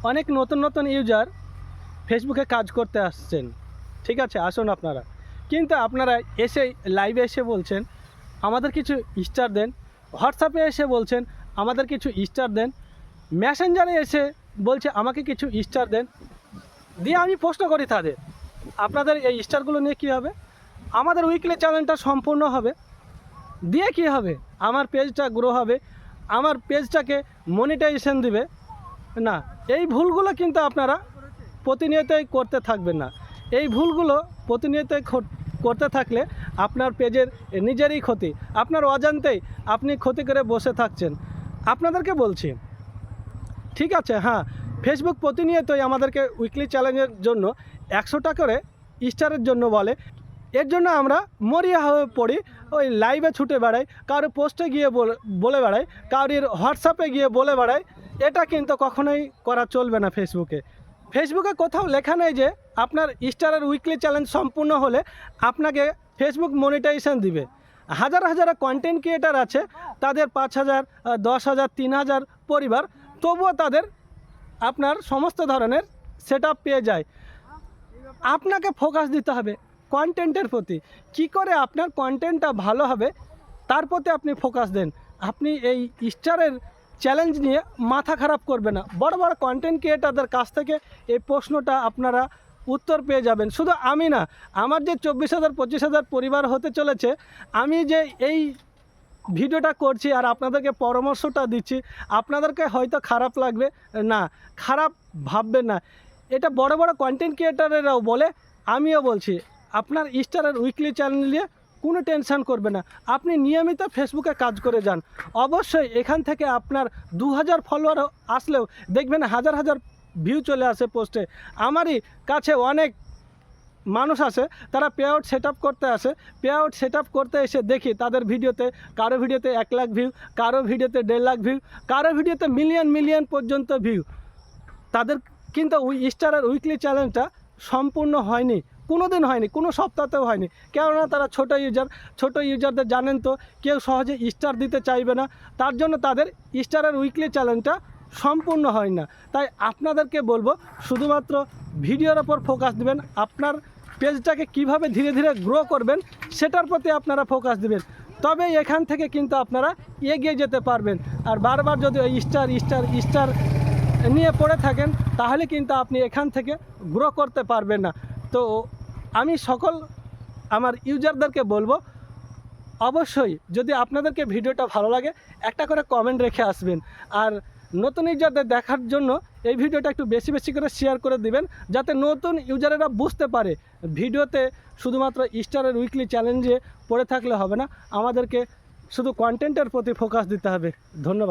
অনেক নতুন নতুন ইউজার ফেসবুকে কাজ করতে আসছেন, ঠিক আছে, আসুন আপনারা। কিন্তু আপনারা এসে লাইভে এসে বলছেন আমাদের কিছু স্টার দেন, হোয়াটসঅ্যাপে এসে বলছেন আমাদের কিছু স্টার দেন, মেসেঞ্জারে এসে বলছে আমাকে কিছু স্টার দেন। দিয়ে আমি প্রশ্ন করি তাদের, আপনাদের এই স্টারগুলো নিয়ে কী হবে? আমাদের উইকলি চ্যানেলটা সম্পূর্ণ হবে, দিয়ে কী হবে? আমার পেজটা গ্রো হবে, আমার পেজটাকে মনিটাইজেশন দিবে না। এই ভুলগুলো কিন্তু আপনারা প্রতিনিয়তই করতে থাকবেন না। এই ভুলগুলো প্রতিনিয়তই করতে থাকলে আপনার পেজের নিজেরই ক্ষতি, আপনার অজান্তেই আপনি ক্ষতি করে বসে থাকছেন। আপনাদেরকে বলছি, ঠিক আছে, হ্যাঁ, ফেসবুক প্রতিনিয়তই আমাদেরকে উইকলি চ্যালেঞ্জের জন্য 100 টাকা করে স্টারের জন্য বলে। এর জন্য আমরা মরিয়া হয়ে পড়ি, ওই লাইভে ছুটে বেড়াই, কারোর পোস্টে গিয়ে বলে বেড়াই, কারোর হোয়াটসঅ্যাপে গিয়ে বলে বেড়াই। এটা কিন্তু কখনোই করা চলবে না। ফেসবুকে কোথাও লেখা নেই যে আপনার স্টারের উইকলি চ্যালেঞ্জ সম্পূর্ণ হলে আপনাকে ফেসবুক মনিটাইজেশন দিবে। হাজার হাজার কন্টেন্ট ক্রিয়েটার আছে, তাদের 5,000, 10,000, 3,000 পরিবার, তবুও তাদের আপনার সমস্ত ধরনের সেটআপ পেয়ে যায়। আপনাকে ফোকাস দিতে হবে কন্টেন্টের প্রতি, কি করে আপনার কন্টেন্টটা ভালো হবে তার প্রতি আপনি ফোকাস দেন। আপনি এই স্টারের চ্যালেঞ্জ নিয়ে মাথা খারাপ করবে না। বড় বড় কন্টেন্ট ক্রিয়েটারদের কাছ থেকে এই প্রশ্নটা আপনারা উত্তর পেয়ে যাবেন। শুধু আমি না, আমার যে 24,000 25,000 পরিবার হতে চলেছে, আমি যে এই ভিডিওটা করছি আর আপনাদেরকে পরামর্শটা দিচ্ছি, আপনাদেরকে হয়তো খারাপ লাগবে না, খারাপ ভাববেন না। এটা বড় বড় কন্টেন্ট ক্রিয়েটারেরাও বলে, আমিও বলছি। আপনার স্টারের উইকলি চ্যানেল নিয়ে কোনো টেনশান করবে না। আপনি নিয়মিত ফেসবুকে কাজ করে যান। অবশ্যই এখান থেকে আপনার 2000 ফলোয়ার আসলেও দেখবেন হাজার হাজার ভিউ চলে আসে পোস্টে। আমারই কাছে অনেক মানুষ আসে, তারা পে আউট সেট আপ করতে আসে। পে আউট সেট আপ করতে এসে দেখি তাদের ভিডিওতে, কারো ভিডিওতে 1 লাখ ভিউ, কারো ভিডিওতে 1.5 লাখ ভিউ, কারো ভিডিওতে মিলিয়ন মিলিয়ন পর্যন্ত ভিউ। তাদের কিন্তু স্টারের উইকলি চ্যালেঞ্জটা সম্পূর্ণ হয়নি, কোনো দিন হয়নি, কোনো সপ্তাহতেও হয়নি। কেননা তারা ছোট ইউজারদের জানেন তো, কেউ সহজে স্টার দিতে চাইবে না, তার জন্য তাদের স্টারের উইকলি চ্যালেঞ্জটা সম্পূর্ণ হয় না। তাই আপনাদেরকে বলবো, শুধুমাত্র ভিডিওর ওপর ফোকাস দিবেন, আপনার পেজটাকে কিভাবে ধীরে ধীরে গ্রো করবেন সেটার প্রতি আপনারা ফোকাস দিবেন, তবে এখান থেকে কিন্তু আপনারা এগিয়ে যেতে পারবেন। আর বারবার যদি ওই স্টার নিয়ে পড়ে থাকেন, তাহলে কিন্তু আপনি এখান থেকে গ্রো করতে পারবেন না। তো আমি সকল আমার ইউজারদেরকে বলবো, অবশ্যই যদি আপনাদেরকে ভিডিওটা ভালো লাগে একটা করে কমেন্ট রেখে আসবেন। আর নতুন ইউজারদের দেখার জন্য এই ভিডিওটা একটু বেশি বেশি করে শেয়ার করে দিবেন, যাতে নতুন ইউজারেরা বুঝতে পারে ভিডিওতে শুধুমাত্র স্টারের উইকলি চ্যালেঞ্জে পড়ে থাকলে হবে না, আমাদেরকে শুধু কন্টেন্টের প্রতি ফোকাস দিতে হবে। ধন্যবাদ।